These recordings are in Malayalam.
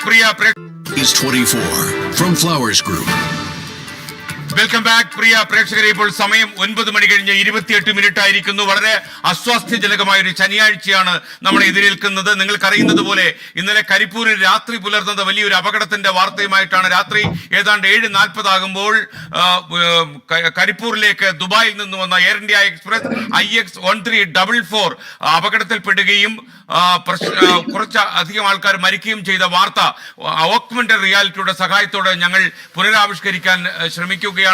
is 24 from Flowers Group. Welcome back പ്രിയ പ്രേക്ഷകരെ. ഇപ്പോൾ സമയം 9 മണി കഴിഞ്ഞ് 28 മിനിറ്റ് ആയിരിക്കുന്നു. വളരെ അസ്വാസ്ഥ്യജനകമായ ഒരു ശനിയാഴ്ചയാണ് നമ്മൾ എതിരേൽക്കുന്നത്. നിങ്ങൾക്കറിയുന്നത് പോലെ ഇന്നലെ കരിപ്പൂരിൽ രാത്രി പുലർന്നത് വലിയൊരു അപകടത്തിന്റെ വാർത്തയുമായിട്ടാണ്. രാത്രി ഏതാണ്ട് 7:40 ആകുമ്പോൾ കരിപ്പൂരിലേക്ക് ദുബായിൽ നിന്ന് വന്ന എയർ ഇന്ത്യ എക്സ്പ്രസ് IX1344 അപകടത്തിൽപ്പെടുകയും കുറച്ച് അധികം ആൾക്കാർ മരിക്കുകയും ചെയ്ത വാർത്ത ഓഗ്മെന്റഡ് റിയാലിറ്റിയുടെ സഹായത്തോടെ ഞങ്ങൾ പുനരാവിഷ്കരിക്കാൻ ശ്രമിക്കുകയാണ്.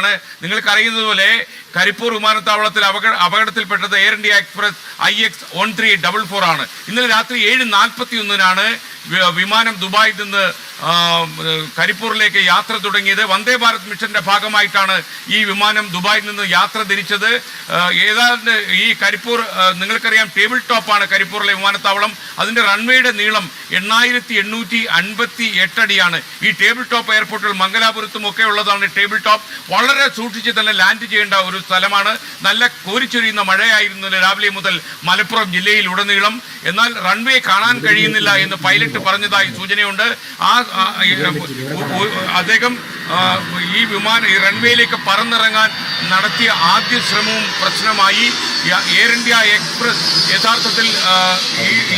നിങ്ങൾക്കറിയുന്നത് പോലെ കരിപ്പൂർ വിമാനത്താവളത്തിൽ അപകടത്തിൽപ്പെട്ടത് എയർ ഇന്ത്യ എക്സ്പ്രസ് IX1344 ആണ്. ഇന്നലെ രാത്രി 7:41 വിമാനം ദുബായിൽ നിന്ന് കരിപ്പൂരിലേക്ക് യാത്ര തുടങ്ങിയത്. വന്ദേ ഭാരത് മിഷന്റെ ഭാഗമായിട്ടാണ് ഈ വിമാനം ദുബായിൽ നിന്ന് യാത്ര തിരിച്ചത്. ഏതാണ്ട് ഈ കരിപ്പൂർ നിങ്ങൾക്കറിയാം ടേബിൾ ടോപ്പാണ് കരിപ്പൂരിലെ വിമാനത്താവളം. അതിന്റെ റൺവേയുടെ നീളം 8858 അടിയാണ്. ഈ ടേബിൾ ടോപ്പ് എയർപോർട്ടിൽ മംഗലാപുരത്തും ഒക്കെ ഉള്ളതാണ് ടേബിൾ ടോപ്പ്. വളരെ സൂക്ഷിച്ച് തന്നെ ലാൻഡ് ചെയ്യേണ്ട ഒരു സ്ഥലമാണ്. നല്ല കോരിച്ചൊരിയുന്ന മഴയായിരുന്നു രാവിലെ മുതൽ മലപ്പുറം ജില്ലയിൽ ഉടനീളം. എന്നാൽ റൺവേ കാണാൻ കഴിയുന്നില്ല എന്ന് പൈലറ്റ് പറഞ്ഞതായി സൂചനയുണ്ട്. അദ്ദേഹം ഈ റൺവേയിലേക്ക് പറന്നിറങ്ങാൻ നടത്തിയ ആദ്യ ശ്രമവും പ്രശ്നമായി. എയർ ഇന്ത്യ എക്സ്പ്രസ് യഥാർത്ഥത്തിൽ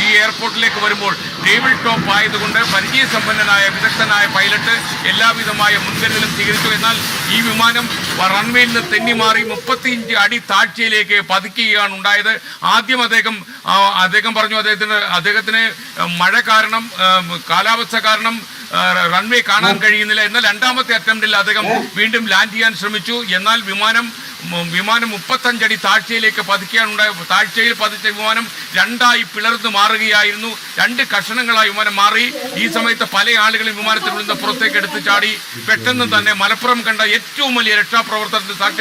ഈ എയർപോർട്ടിലേക്ക് വരുമ്പോൾ ടേബിൾ ടോപ്പ് ആയതുകൊണ്ട് പരിചയസമ്പന്നനായ വിദഗ്ധനായ പൈലറ്റ് എല്ലാവിധമായ മുൻകരുതലും സ്വീകരിച്ചു. എന്നാൽ ഈ വിമാനം റൺവേയിൽ നിന്ന് തെന്നിമാറി 35 അടി താഴ്ചയിലേക്ക് പതിക്കുകയാണ് ഉണ്ടായത്. ആദ്യം അദ്ദേഹം പറഞ്ഞു അദ്ദേഹത്തിന് മഴ കാരണം കാലാവസ്ഥ കാരണം റൺവേ കാണാൻ കഴിയുന്നില്ല. എന്നാൽ രണ്ടാമത്തെ അറ്റംപ്റ്റിൽ അദ്ദേഹം വീണ്ടും ലാൻഡ് ചെയ്യാൻ ശ്രമിച്ചു. എന്നാൽ വിമാനം 35 അടി താഴ്ചയിലേക്ക് പതിക്കുകയാണുണ്ടായത്. താഴ്ചയിൽ പതിച്ച വിമാനം രണ്ടായി പിളർന്നു മാറുകയായിരുന്നു. 2 കഷണങ്ങളായി വിമാനം മാറി. ഈ സമയത്ത് പല ആളുകളും വിമാനത്തിൽ നിന്ന് പുറത്തേക്ക് എടുത്തു ചാടി. പെട്ടെന്ന് തന്നെ മലപ്പുറം കണ്ട ഏറ്റവും വലിയ രക്ഷാപ്രവർത്തനത്തിന് സാക്ഷ്യം